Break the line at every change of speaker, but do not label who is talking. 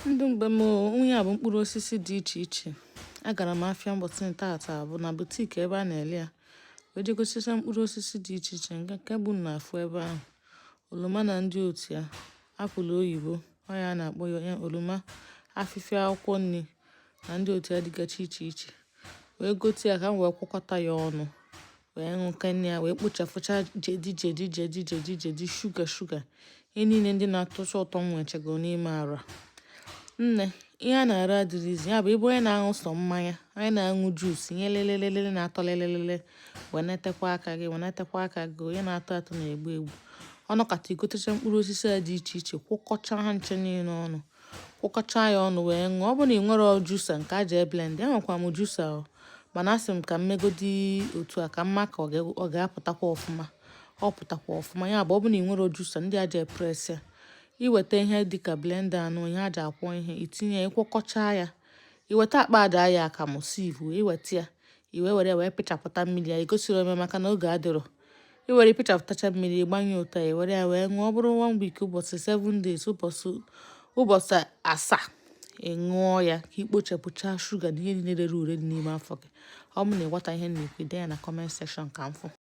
Ndụ mgbe onye a bụ mkpụrụ osisi dị iche iche. Agara m afịa mbọsị taata bụ na butiki ebe a na-ele ya. Wee je gosicha mkpụrụ osisi dị iche iche nke bụ na afụ ebe ahụ. Oroma na ndị otu ya, apụl oyibo, ọ ya na-akpọ ya oroma, afịfịa akwụkwọ nri na ndị otu ya dịgachi iche iche. Wee gote ya ka m wee kwọkọta ya ọnụ. Wee ṅụkene ya, wee kpochapụcha jedi shuga. Ihe niile ndị na-atụcha ụtọ m nwechego n'ime ara. Nne, ihe a na-ara adịrịzi ya bụ ebe onye na-aṅụ sọ mmanya, onye na-aṅụ juice, ihe lelelele na-atọ lelelele, wenetekwa aka gị, onye na-atọ atọ na-egbu egbu. Ọnọkata igotecha mkpụrụ osisi a dị iche iche, kwụkọcha ha nche niile ọnụ, kwụkọcha ya ọnụ wee ṅụọ. Ọ bụ na ị nwere juicer nke a ji blend, enwekwa m juicer o, mana asị m ka m megodi otu a ka mma ka ọ ga-apụtakwa ọfụma. Ọ pụtakwa ọfụma ya bụ ọ bụ na ị nwere juicer ndị a ji press ya. Iweta ihe dịka blender anụ ihe a ji akwọ ihe, itinye ya, ịkwọkọcha ya. Iweta akpa ada ya akamụ sieve, iweta ya, were ya wee pịchapụta mmiri ya. Igosiri ome maka na oge adịrọ. Iwere pịchapụtacha mmiri, ịgbanye ụtọ ya, were ya wee ṅụọ. Ọ bụrụ 1 week, ụbọchị 7 days, ụbọchị 7, ị ṅụọ ya ka ikpochapụcha shuga na ihe niile rere ure dị n'ime afọ gị. Ọ bụ na ịghọta ihe na-ekwu, dee ya na comment section ka m fụ.